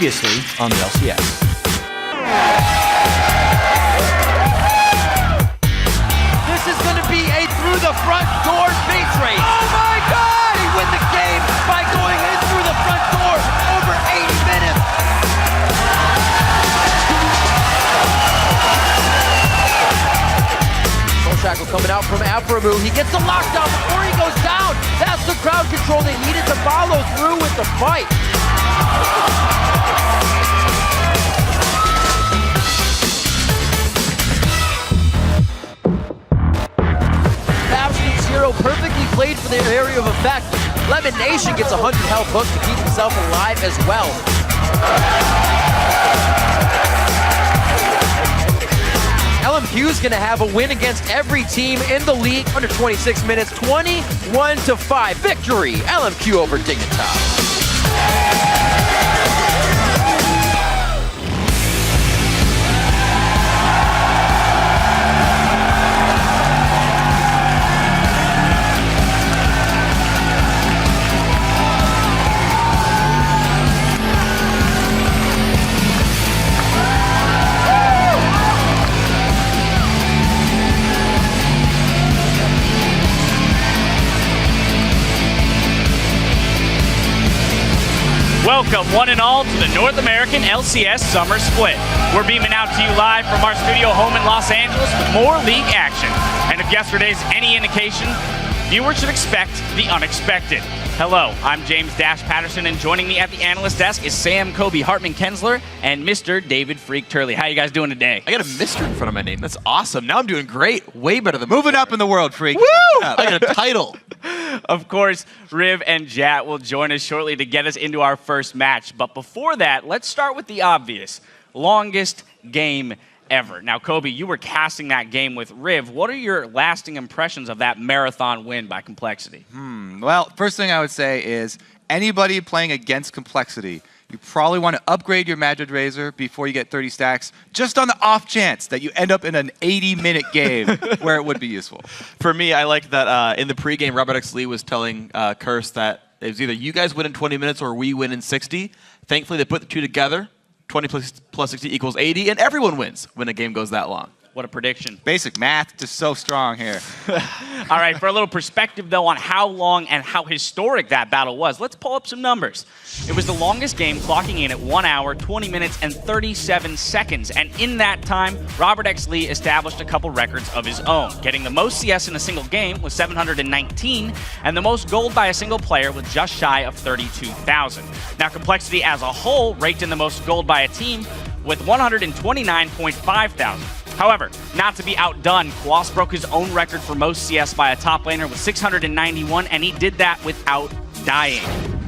Previously on the LCS. This is going to be a through the front door base race. Oh my God! He win the game by going in through the front door over 80 minutes. Shackle coming out from Aframu. He gets the lockdown before he goes down. That's the crowd control they needed to follow through with the fight. Bastion Zero perfectly played for their area of effect. Lemon Nation gets 100 health hook to keep himself alive as well. LMQ's gonna have a win against every team in the league under 26 minutes, 21-5. Victory, LMQ over Dignitas. Welcome, one and all, to the North American LCS Summer Split. We're beaming out to you live from our studio home in Los Angeles with more league action. And if yesterday's any indication, viewers should expect the unexpected. Hello, I'm James Dash Patterson, and joining me at the analyst desk is Sam Kobe Hartman-Kensler and Mr. David Freak Turley. How you guys doing today? I got a Mr. in front of my name. That's awesome. Now I'm doing great. Way better than moving up in the world, Freak. Woo! I got a title. Of course, Riv and Jat will join us shortly to get us into our first match. But before that, let's start with the obvious. Longest game ever. Now, Kobe, you were casting that game with Riv. What are your lasting impressions of that marathon win by Complexity? Well, first thing I would say is anybody playing against Complexity, you probably want to upgrade your Madrid Razor before you get 30 stacks, just on the off chance that you end up in an 80-minute game where it would be useful. For me, I like that in the pregame, Robert X. Lee was telling Curse that it was either you guys win in 20 minutes or we win in 60. Thankfully, they put the two together. 20 plus 60 equals 80, and everyone wins when a game goes that long. What a prediction. Basic math, just so strong here. All right, for a little perspective, though, on how long and how historic that battle was, let's pull up some numbers. It was the longest game, clocking in at 1 hour, 20 minutes, and 37 seconds. And in that time, Robert X. Lee established a couple records of his own, getting the most CS in a single game with 719, and the most gold by a single player with just shy of 32,000. Now, Complexity as a whole raked in the most gold by a team with 129.5 thousand. However, not to be outdone, Quas broke his own record for most CS by a top laner with 691, and he did that without dying.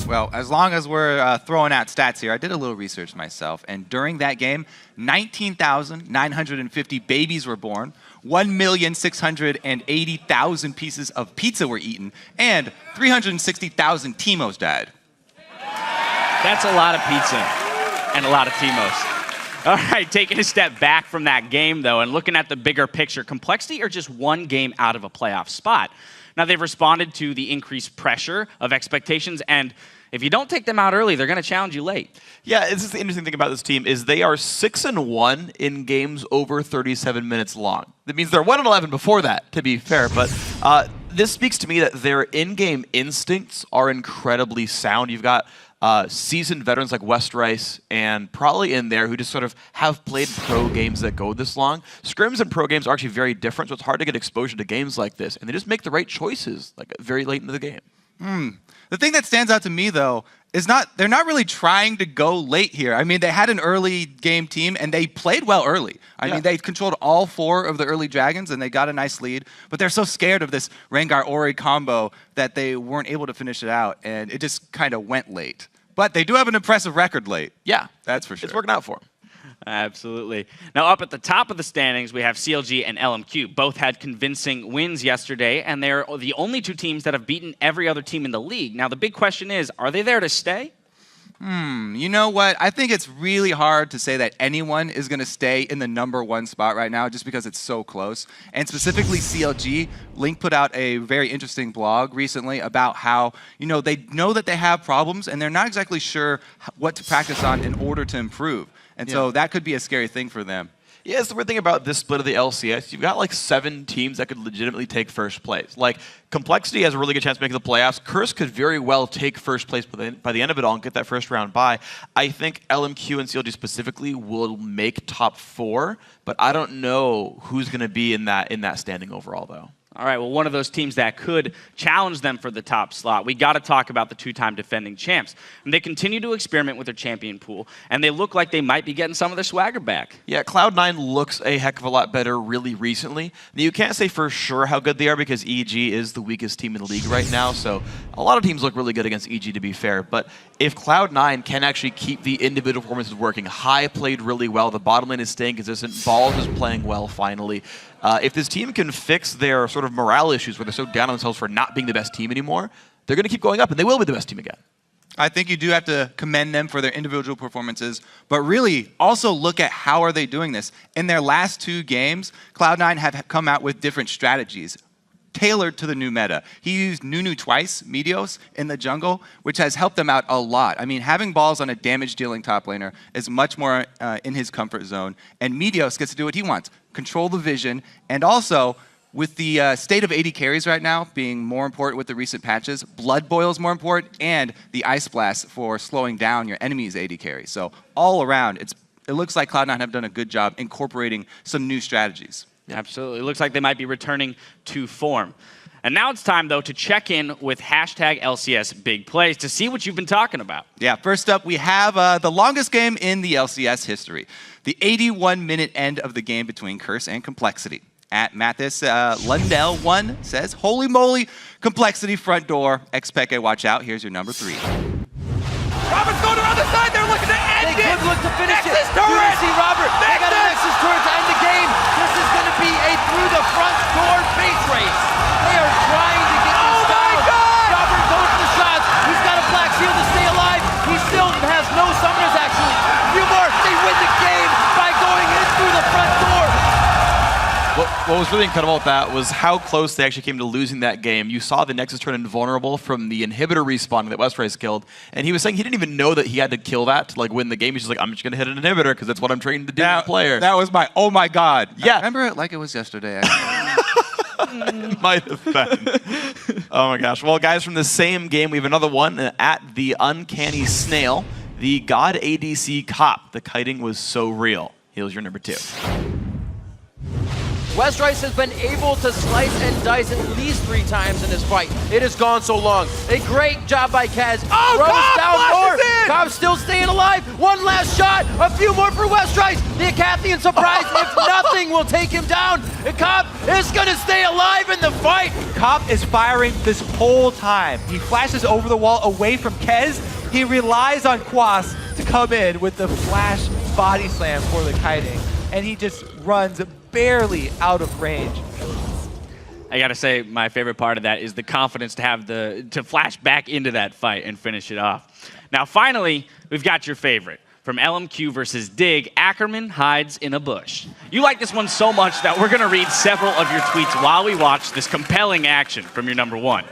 Well, as long as we're throwing out stats here, I did a little research myself, and during that game, 19,950 babies were born, 1,680,000 pieces of pizza were eaten, and 360,000 Teemos died. That's a lot of pizza and a lot of Teemos. All right, taking a step back from that game, though, and looking at the bigger picture, Complexity are just one game out of a playoff spot. Now, they've responded to the increased pressure of expectations, and if you don't take them out early, they're going to challenge you late. Yeah, this is the interesting thing about this team is they are 6-1 in games over 37 minutes long. That means they're 1-11 before that, to be fair, but this speaks to me that their in-game instincts are incredibly sound. You've got seasoned veterans like West Rice and probably in there who just sort of have played pro games that go this long. Scrims and pro games are actually very different, so it's hard to get exposure to games like this, and they just make the right choices like very late into the game. The thing that stands out to me, though, is they're not really trying to go late here. I mean, they had an early game team, and they played well early. I mean, they controlled all 4 of the early dragons, and they got a nice lead. But they're so scared of this Rengar-Ori combo that they weren't able to finish it out, and it just kind of went late. But they do have an impressive record late. Yeah, that's for sure. It's working out for them. Absolutely. Now, up at the top of the standings, we have CLG and LMQ. Both had convincing wins yesterday, and they're the only two teams that have beaten every other team in the league. Now, the big question is, are they there to stay? You know what? I think it's really hard to say that anyone is going to stay in the #1 spot right now just because it's so close. And specifically CLG, Link put out a very interesting blog recently about how, they know that they have problems and they're not exactly sure what to practice on in order to improve. And so that could be a scary thing for them. Yeah, it's the weird thing about this split of the LCS. You've got like 7 teams that could legitimately take first place. Like, Complexity has a really good chance of making the playoffs. Curse could very well take first place by the end of it all and get that first round bye. I think LMQ and CLG specifically will make top 4, but I don't know who's going to be in that standing overall, though. All right, well, one of those teams that could challenge them for the top slot, we got to talk about the 2-time defending champs. And they continue to experiment with their champion pool, and they look like they might be getting some of their swagger back. Yeah, Cloud9 looks a heck of a lot better really recently. Now, you can't say for sure how good they are because EG is the weakest team in the league right now, so a lot of teams look really good against EG, to be fair. But if Cloud9 can actually keep the individual performances working, High played really well, the bottom lane is staying consistent, Balls is playing well finally. If this team can fix their sort of morale issues where they're so down on themselves for not being the best team anymore, they're going to keep going up, and they will be the best team again. I think you do have to commend them for their individual performances, but really also look at how are they doing this. In their last 2 games, Cloud9 have come out with different strategies tailored to the new meta. He used Nunu twice, Meteos, in the jungle, which has helped them out a lot. I mean, having Balls on a damage-dealing top laner is much more in his comfort zone, and Meteos gets to do what he wants, control the vision, and also, with the state of AD carries right now being more important with the recent patches, Blood Boil is more important, and the Ice Blast for slowing down your enemy's AD carry. So all around, it looks like Cloud9 have done a good job incorporating some new strategies. Absolutely. It looks like they might be returning to form. And now it's time, though, to check in with #LCS Big Plays to see what you've been talking about. Yeah, first up, we have the longest game in the LCS history, the 81-minute end of the game between Curse and Complexity. At Mathis Lundell1 says, "Holy moly, Complexity front door. Expect a watch out. Here's your number 3. Robert's going to the other side. They're looking to end it. They could look to finish it. Turret. See Robert. They got a Nexus turret to end the game. This is going to be a through the front door base race. They are trying to get this down. Oh my God! Robert goes for the shots. He's got a black shield to stay alive. He still has no summoners, actually. A few more. They win the game by going in through the front door. What was really incredible about that was how close they actually came to losing that game. You saw the Nexus turn invulnerable from the inhibitor respawn that Westrice killed, and he was saying he didn't even know that he had to kill that to win the game. He's just like, I'm just going to hit an inhibitor because that's what I'm trained to do as a player. That was my, oh my God. Yeah. I remember it like it was yesterday. Might have been. Oh my gosh. Well, guys, from the same game, we have another one at the Uncanny Snail, the God ADC Cop. The kiting was so real. Here's your number 2. Westrice has been able to slice and dice at least 3 times in this fight. It has gone so long. A great job by Kaz. Oh, Cobb flashes in! Cobb's still staying alive. One last shot. A few more for Westrice. The Acathian surprise, if nothing, will take him down. And Cobb is going to stay alive in the fight. Cobb is firing this whole time. He flashes over the wall away from Kez. He relies on Quas to come in with the flash body slam for the kiting. And he just runs barely out of range. I gotta say, my favorite part of that is the confidence to have to flash back into that fight and finish it off. Now, finally, we've got your favorite. From LMQ versus Dig, Ackerman hides in a bush. You like this one so much that we're gonna read several of your tweets while we watch this compelling action from your number 1.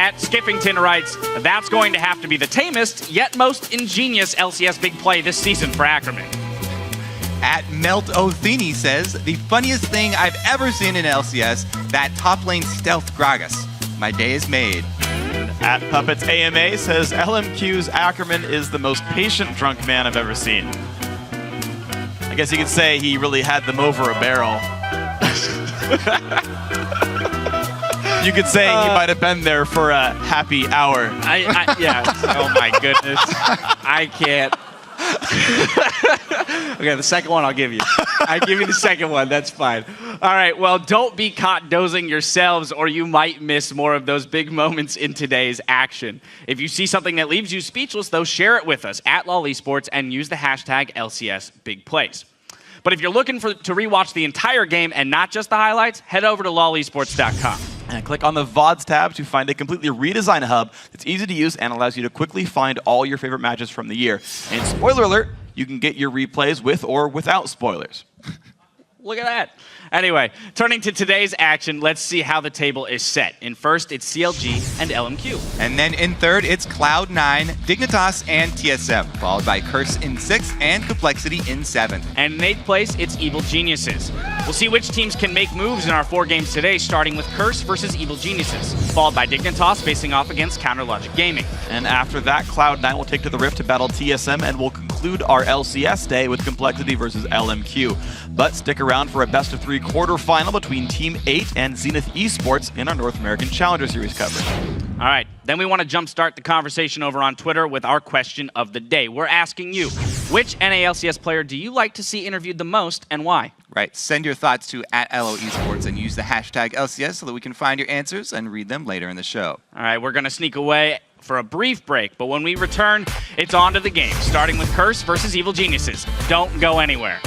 At Skippington writes, that's going to have to be the tamest, yet most ingenious LCS big play this season for Ackerman. At Melt Othini says, the funniest thing I've ever seen in LCS, that top lane stealth Gragas. My day is made. At Puppets AMA says, LMQ's Ackerman is the most patient drunk man I've ever seen. I guess you could say he really had them over a barrel. You could say he might have been there for a happy hour. Yeah. Oh my goodness. I can't. Okay, the second one I'll give you. I give you the second one. That's fine. All right. Well, don't be caught dozing yourselves, or you might miss more of those big moments in today's action. If you see something that leaves you speechless, though, share it with us at LOL Esports and use the hashtag LCS Big Plays. But if you're looking to rewatch the entire game and not just the highlights, head over to lolesports.com. And click on the VODs tab to find a completely redesigned hub that's easy to use and allows you to quickly find all your favorite matches from the year. And spoiler alert, you can get your replays with or without spoilers. Look at that. Anyway, turning to today's action, let's see how the table is set. In first, it's CLG and LMQ. And then in third, it's Cloud9, Dignitas, and TSM, followed by Curse in 6th and Complexity in 7th. And in 8th place, it's Evil Geniuses. We'll see which teams can make moves in our 4 games today, starting with Curse versus Evil Geniuses, followed by Dignitas facing off against Counterlogic Gaming. And after that, Cloud9 will take to the Rift to battle TSM, and we'll conclude our LCS day with Complexity versus LMQ. But stick around for a best-of-3 quarterfinal between Team 8 and Zenith Esports in our North American Challenger Series coverage. All right, then we want to jumpstart the conversation over on Twitter with our question of the day. We're asking you, which NALCS player do you like to see interviewed the most and why? Right, send your thoughts to @LO Esports and use the hashtag LCS so that we can find your answers and read them later in the show. All right, we're going to sneak away for a brief break, but when we return, it's on to the game, starting with Curse versus Evil Geniuses. Don't go anywhere.